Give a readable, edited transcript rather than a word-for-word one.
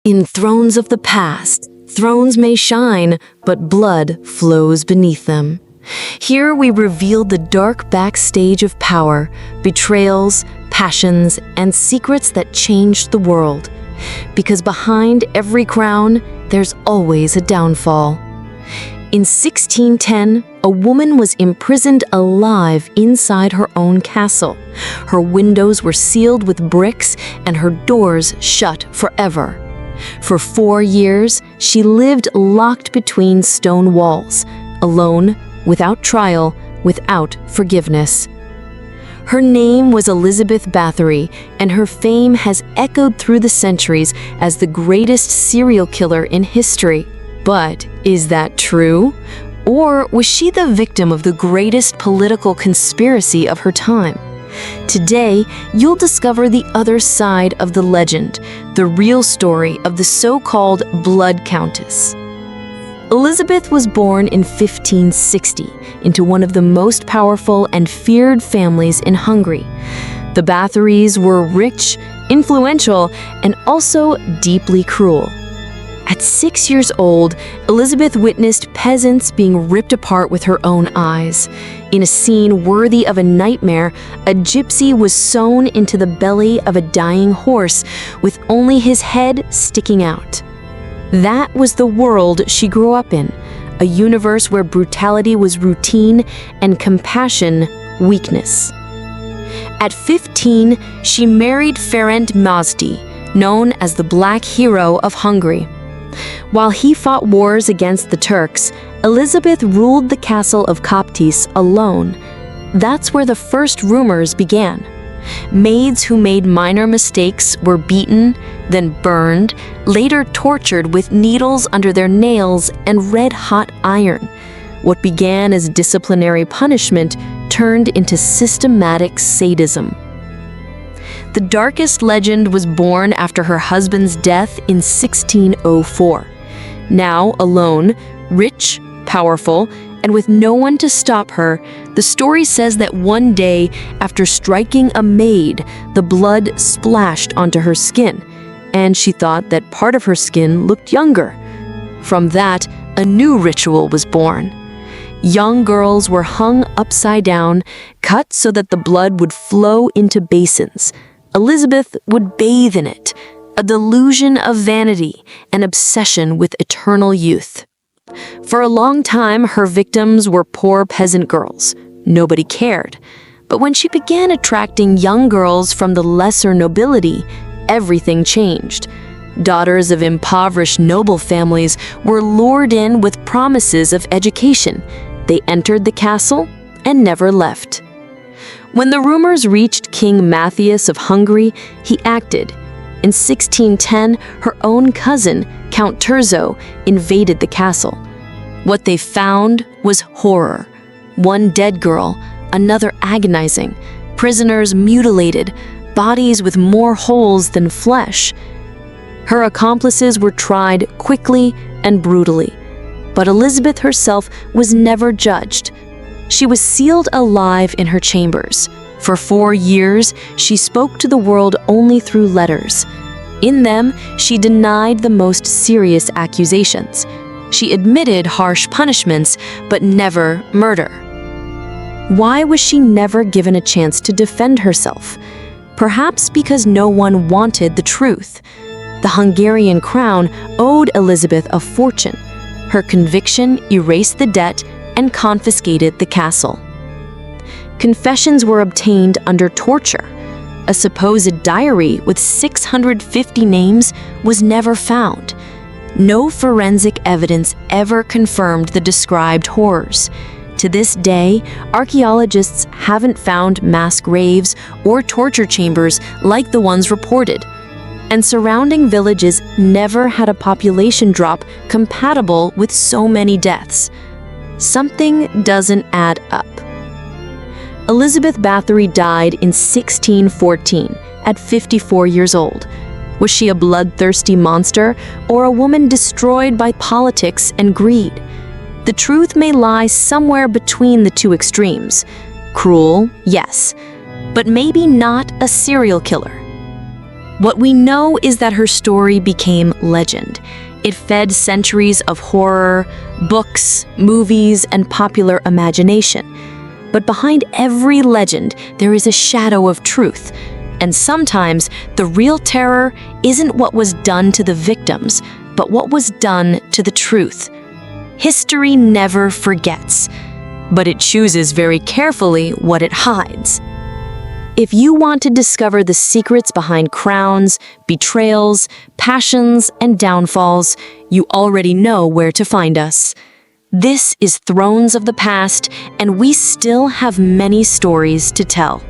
In thrones of the past, thrones may shine, but blood flows beneath them. Here we reveal the dark backstage of power, betrayals, passions, and secrets that changed the world. Because behind every crown, there's always a downfall. In 1610, a woman was imprisoned alive inside her own castle. Her windows were sealed with bricks and her doors shut forever. For 4 years, she lived locked between stone walls, alone, without trial, without forgiveness. Her name was Elisabeth Báthory, and her fame has echoed through the centuries as the greatest serial killer in history. But is that true? Or was she the victim of the greatest political conspiracy of her time? Today, you'll discover the other side of the legend, the real story of the so-called Blood Countess. Elisabeth was born in 1560 into one of the most powerful and feared families in Hungary. The Bathorys were rich, influential, and also deeply cruel. At 6 years old, Elisabeth witnessed peasants being ripped apart with her own eyes. In a scene worthy of a nightmare, a gypsy was sewn into the belly of a dying horse, with only his head sticking out. That was the world she grew up in, a universe where brutality was routine and compassion weakness. At 15, she married Ferenc Mászdi, known as the Black Hero of Hungary. While he fought wars against the Turks, Elisabeth ruled the castle of Koptis alone. That's where the first rumors began. Maids who made minor mistakes were beaten, then burned, later tortured with needles under their nails and red-hot iron. What began as disciplinary punishment turned into systematic sadism. The darkest legend was born after her husband's death in 1604. Now alone, rich, powerful, and with no one to stop her, the story says that one day, after striking a maid, the blood splashed onto her skin, and she thought that part of her skin looked younger. From that, a new ritual was born. Young girls were hung upside down, cut so that the blood would flow into basins. Elisabeth would bathe in it, a delusion of vanity, an obsession with eternal youth. For a long time, her victims were poor peasant girls. Nobody cared. But when she began attracting young girls from the lesser nobility, everything changed. Daughters of impoverished noble families were lured in with promises of education. They entered the castle and never left. When the rumors reached King Matthias of Hungary, he acted. In 1610, her own cousin, Count Terzo, invaded the castle. What they found was horror. One dead girl, another agonizing, prisoners mutilated, bodies with more holes than flesh. Her accomplices were tried quickly and brutally, but Elisabeth herself was never judged. She was sealed alive in her chambers. For 4 years, she spoke to the world only through letters. In them, she denied the most serious accusations. She admitted harsh punishments, but never murder. Why was she never given a chance to defend herself? Perhaps because no one wanted the truth. The Hungarian crown owed Elisabeth a fortune. Her conviction erased the debt and confiscated the castle. Confessions were obtained under torture. A supposed diary with 650 names was never found. No forensic evidence ever confirmed the described horrors. To this day, archaeologists haven't found mass graves or torture chambers like the ones reported. And surrounding villages never had a population drop compatible with so many deaths. Something doesn't add up. Elisabeth Báthory died in 1614 at 54 years old. Was she a bloodthirsty monster or a woman destroyed by politics and greed? The truth may lie somewhere between the two extremes. Cruel, yes, but maybe not a serial killer. What we know is that her story became legend. It fed centuries of horror, books, movies, and popular imagination. But behind every legend, there is a shadow of truth. And sometimes, the real terror isn't what was done to the victims, but what was done to the truth. History never forgets, but it chooses very carefully what it hides. If you want to discover the secrets behind crowns, betrayals, passions, and downfalls, you already know where to find us. This is Thrones of the Past, and we still have many stories to tell.